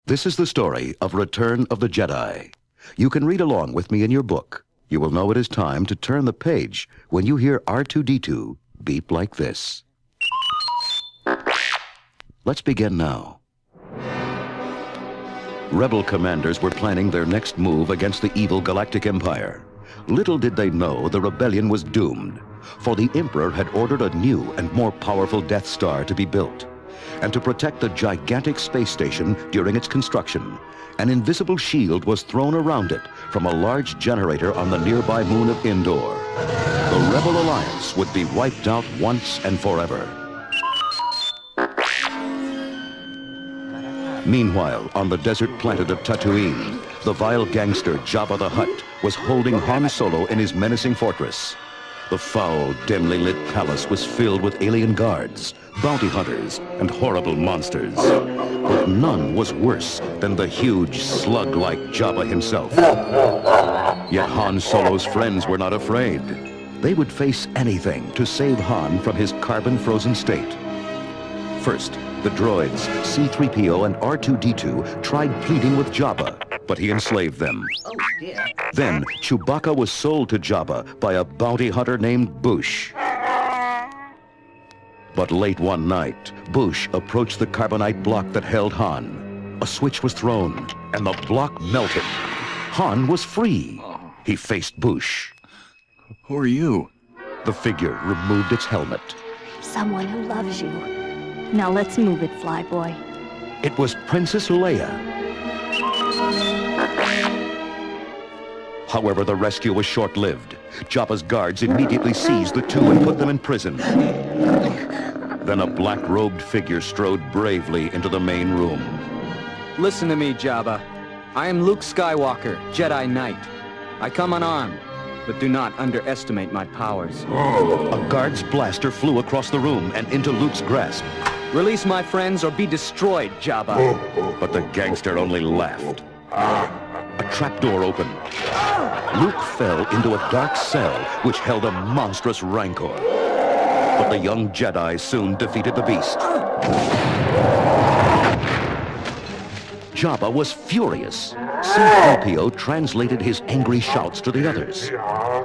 This is the story of Return of the Jedi. You can read along with me in your book. You will know it is time to turn the page when you hear R2-D2 beep like this. Let's begin now. Rebel commanders were planning their next move against the evil Galactic Empire. Little did they know the rebellion was doomed, for the Emperor had ordered a new and more powerful Death Star to be built. And to protect the gigantic space station during its construction, an invisible shield was thrown around it from a large generator on the nearby moon of Endor. The Rebel Alliance would be wiped out once and forever. Meanwhile, on the desert planet of Tatooine, the vile gangster Jabba the Hutt was holding Han Solo in his menacing fortress. The foul, dimly lit palace was filled with alien guards, bounty hunters, and horrible monsters. But none was worse than the huge slug-like Jabba himself. Yet Han Solo's friends were not afraid. They would face anything to save Han from his carbon-frozen state. First, the droids, C-3PO and R2-D2 tried pleading with Jabba, but he enslaved them. Oh, dear. Then, Chewbacca was sold to Jabba by a bounty hunter named Bush. But late one night, Bush approached the carbonite block that held Han. A switch was thrown, and the block melted. Han was free. He faced Bush. Who are you? The figure removed its helmet. Someone who loves you. Now let's move it, Flyboy. It was Princess Leia. However, the rescue was short-lived. Jabba's guards immediately seized the two and put them in prison. Then a black-robed figure strode bravely into the main room. Listen to me, Jabba. I am Luke Skywalker, Jedi Knight. I come unarmed, but do not underestimate my powers. A guard's blaster flew across the room and into Luke's grasp. Release my friends or be destroyed, Jabba. But the gangster only laughed. A trapdoor opened. Luke fell into a dark cell which held a monstrous rancor. But the young Jedi soon defeated the beast. Jabba was furious. C-3PO translated his angry shouts to the others.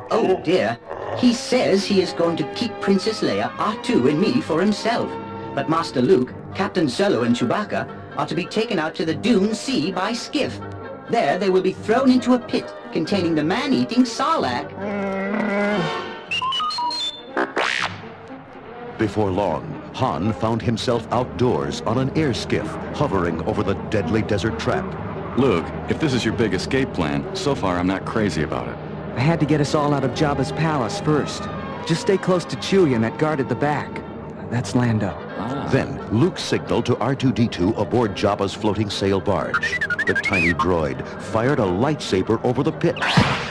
Oh, dear. He says he is going to keep Princess Leia, R2, and me for himself. But Master Luke, Captain Solo, and Chewbacca are to be taken out to the Dune Sea by skiff. There they will be thrown into a pit containing the man-eating Sarlacc. Before long, Han found himself outdoors on an air skiff hovering over the deadly desert trap. Luke, if this is your big escape plan, so far I'm not crazy about it. I had to get us all out of Jabba's palace first. Just stay close to Chewie and that guard at the back. That's Lando. Then, Luke signaled to R2-D2 aboard Jabba's floating sail barge. The tiny droid fired a lightsaber over the pit,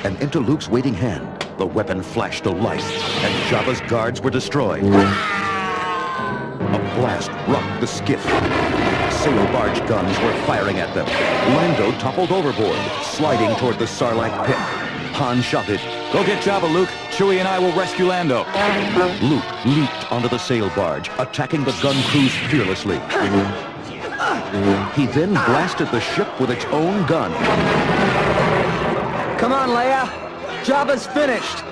and into Luke's waiting hand, the weapon flashed to life, and Jabba's guards were destroyed. A blast rocked the skiff. Sail barge guns were firing at them. Lando toppled overboard, sliding toward the Sarlacc pit. Han shouted, Go get Jabba, Luke. Chewie and I will rescue Lando. Luke leaped onto the sail barge, attacking the gun crews fearlessly. He then blasted the ship with its own gun. Come on, Leia. Jabba's finished.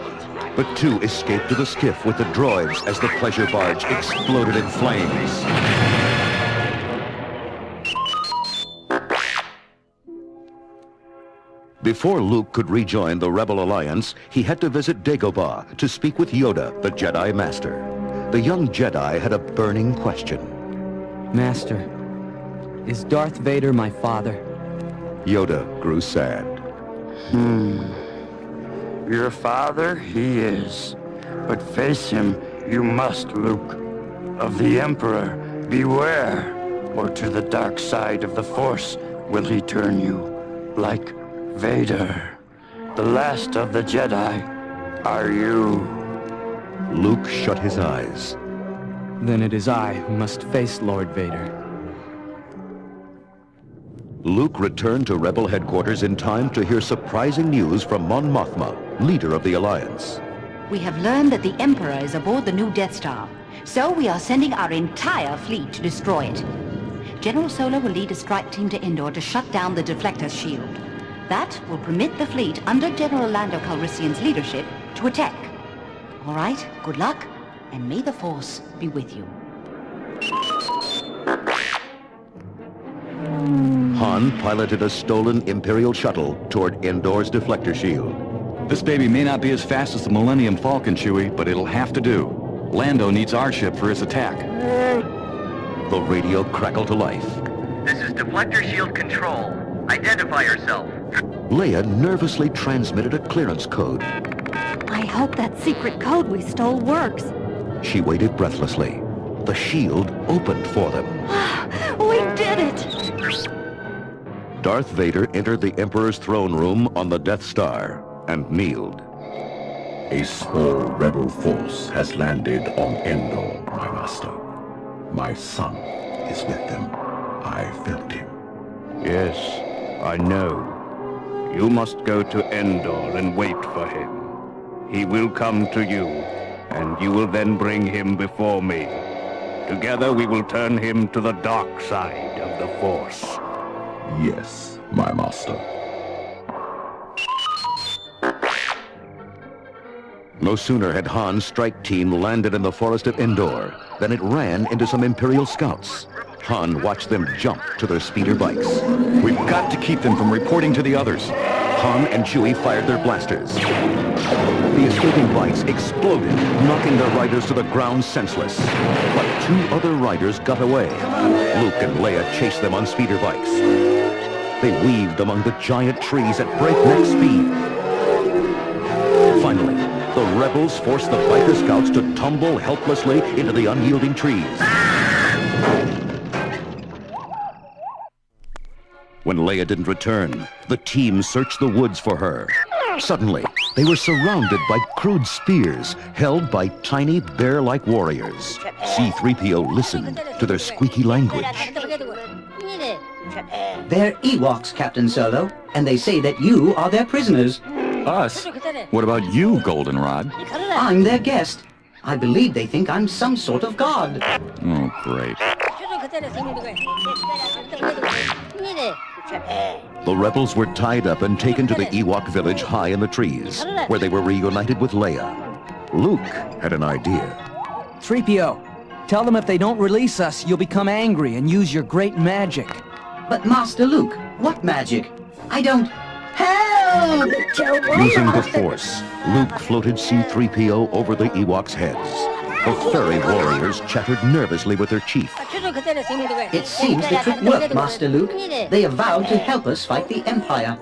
The two escaped to the skiff with the droids as the pleasure barge exploded in flames. Before Luke could rejoin the Rebel Alliance, he had to visit Dagobah to speak with Yoda, the Jedi Master. The young Jedi had a burning question. Master, is Darth Vader my father? Yoda grew sad. Your father, he is. But face him, you must, Luke. Of the Emperor, beware, or to the dark side of the Force will he turn you, like Vader. The last of the Jedi are you. Luke shut his eyes. Then it is I who must face Lord Vader. Luke returned to Rebel headquarters in time to hear surprising news from Mon Mothma, leader of the Alliance. We have learned that the Emperor is aboard the new Death Star, so we are sending our entire fleet to destroy it. General Solo will lead a strike team to Endor to shut down the deflector shield. That will permit the fleet, under General Lando Calrissian's leadership, to attack. All right, good luck, and may the Force be with you. Han piloted a stolen Imperial shuttle toward Endor's deflector shield. This baby may not be as fast as the Millennium Falcon, Chewie, but it'll have to do. Lando needs our ship for his attack. The radio crackled to life. This is deflector shield control. Identify yourself. Leia nervously transmitted a clearance code. I hope that secret code we stole works. She waited breathlessly. The shield opened for them. We did it! Darth Vader entered the Emperor's throne room on the Death Star and kneeled. A small rebel force has landed on Endor, my master. My son is with them. I felt him. Yes, I know. You must go to Endor and wait for him. He will come to you, and you will then bring him before me. Together we will turn him to the dark side of the Force. Yes, my master. No sooner had Han's strike team landed in the forest of Endor than it ran into some Imperial scouts. Han watched them jump to their speeder bikes. We've got to keep them from reporting to the others. Han and Chewie fired their blasters. The escaping bikes exploded, knocking their riders to the ground senseless. But two other riders got away. Luke and Leia chased them on speeder bikes. They weaved among the giant trees at breakneck speed. Finally, the rebels forced the biker scouts to tumble helplessly into the unyielding trees. When Leia didn't return, the team searched the woods for her. Suddenly, they were surrounded by crude spears held by tiny bear-like warriors. C-3PO listened to their squeaky language. They're Ewoks, Captain Solo, and they say that you are their prisoners. Us? What about you, Goldenrod? I'm their guest. I believe they think I'm some sort of god. Oh, great. The rebels were tied up and taken to the Ewok village high in the trees, where they were reunited with Leia. Luke had an idea. 3PO, tell them if they don't release us, you'll become angry and use your great magic. But Master Luke, what magic? I don't... Help! Using the Force, Luke floated C-3PO over the Ewoks' heads. The furry warriors chattered nervously with their chief. It seems the trick worked, Master Luke. They have vowed to help us fight the Empire.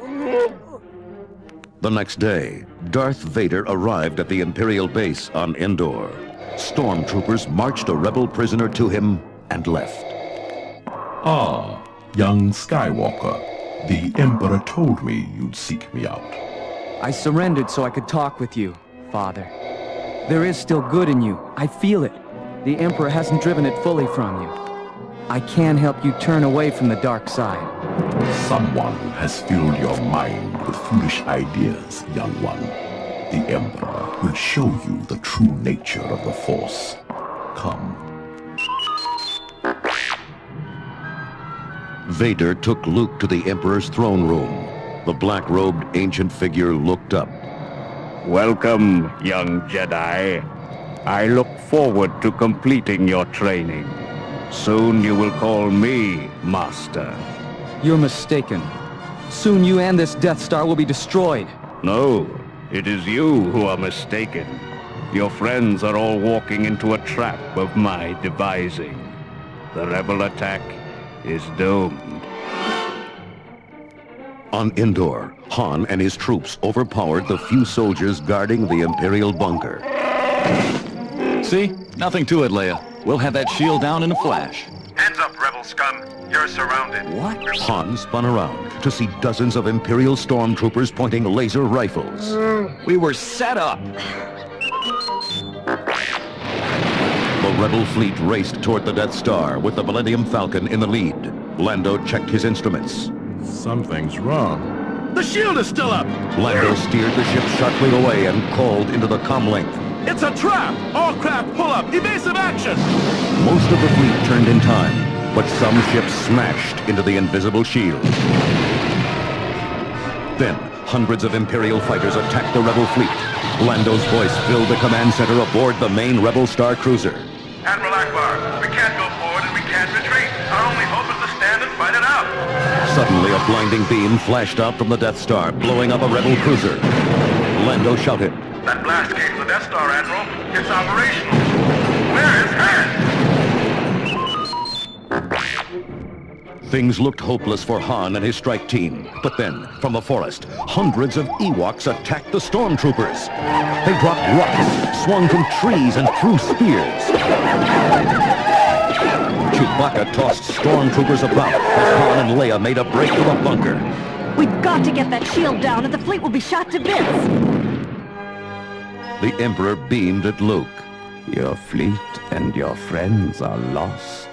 The next day, Darth Vader arrived at the Imperial base on Endor. Stormtroopers marched a rebel prisoner to him and left. Ah, young Skywalker. The Emperor told me you'd seek me out. I surrendered so I could talk with you, Father. There is still good in you. I feel it. The Emperor hasn't driven it fully from you. I can help you turn away from the dark side. Someone has filled your mind with foolish ideas, young one. The Emperor will show you the true nature of the Force. Come. Vader took Luke to the Emperor's throne room. The black-robed ancient figure looked up. Welcome, young Jedi. I look forward to completing your training. Soon you will call me Master. You're mistaken. Soon you and this Death Star will be destroyed. No, it is you who are mistaken. Your friends are all walking into a trap of my devising. The rebel attack is doomed. On Endor, Han and his troops overpowered the few soldiers guarding the Imperial bunker. See? Nothing to it, Leia. We'll have that shield down in a flash. Hands up, rebel scum. You're surrounded. What? Han spun around to see dozens of Imperial stormtroopers pointing laser rifles. We were set up. The rebel fleet raced toward the Death Star with the Millennium Falcon in the lead. Lando checked his instruments. Something's wrong. The shield is still up! Lando steered the ship sharply away and called into the comlink. It's a trap! All craft pull up! Evasive action! Most of the fleet turned in time. but some ships smashed into the invisible shield. Then, hundreds of Imperial fighters attacked the rebel fleet. Lando's voice filled the command center aboard the main rebel star cruiser. Admiral Akbar, we can't go forward and we can't retreat. Our only hope is to stand and fight it out. Suddenly, a blinding beam flashed out from the Death Star, blowing up a rebel cruiser. Lando shouted, That blast came from the Death Star, Admiral. It's operational. Where is Han? Things looked hopeless for Han and his strike team. But then, from the forest, hundreds of Ewoks attacked the stormtroopers. They dropped rocks, swung from trees, and threw spears. Chewbacca tossed stormtroopers about as Han and Leia made a break for the bunker. We've got to get that shield down or the fleet will be shot to bits. The Emperor beamed at Luke. Your fleet and your friends are lost.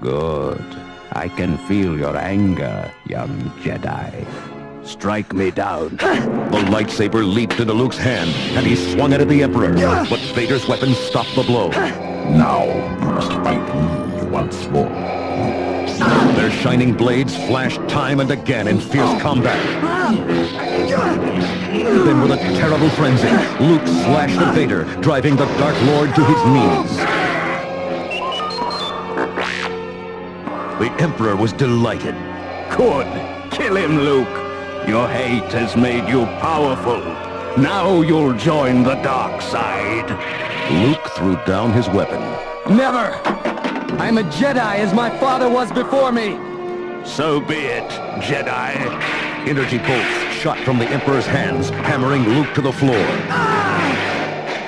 Good. I can feel your anger, young Jedi. Strike me down. The lightsaber leaped into Luke's hand, and he swung it at the Emperor. But Vader's weapon stopped the blow. Now you must fight me once more. Their shining blades flashed time and again in fierce combat. Then with a terrible frenzy, Luke slashed at Vader, driving the Dark Lord to his knees. The Emperor was delighted. Good. Kill him, Luke. Your hate has made you powerful. Now you'll join the dark side. Luke threw down his weapon. Never! I'm a Jedi as my father was before me! So be it, Jedi. Energy bolts shot from the Emperor's hands, hammering Luke to the floor.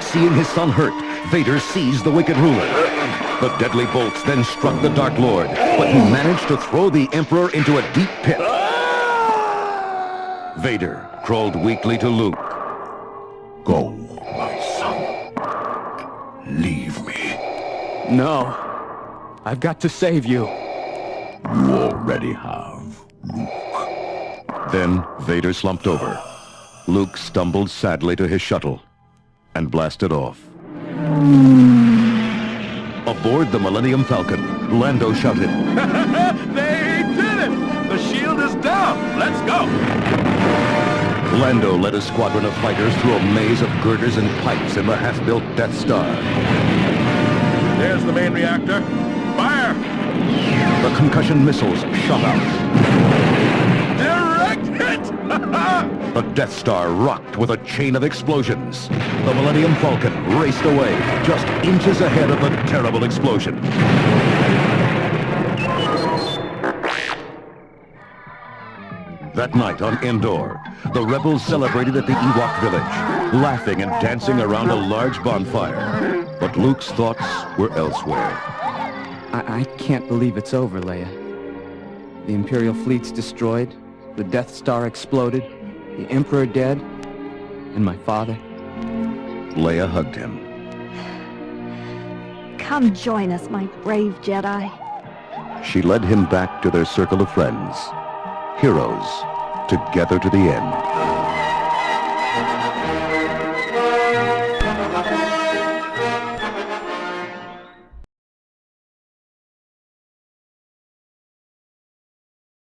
Seeing his son hurt, Vader seized the wicked ruler. The deadly bolts then struck the Dark Lord, but he managed to throw the Emperor into a deep pit. Vader crawled weakly to Luke. Go, my son. Leave me. No. I've got to save you. You already have, Luke. Then Vader slumped over. Luke stumbled sadly to his shuttle and blasted off. Aboard the Millennium Falcon, Lando shouted, They did it! The shield is down! Let's go! Lando led a squadron of fighters through a maze of girders and pipes in the half-built Death Star. There's the main reactor. Fire! The concussion missiles shot out. Direct hit! The Death Star rocked with a chain of explosions. The Millennium Falcon raced away, just inches ahead of the terrible explosion. That night on Endor, the rebels celebrated at the Ewok village, laughing and dancing around a large bonfire. But Luke's thoughts were elsewhere. I can't believe it's over, Leia. The Imperial fleet's destroyed, the Death Star exploded, the Emperor dead, and my father. Leia hugged him. Come join us, my brave Jedi. She led him back to their circle of friends. Heroes, together to the end.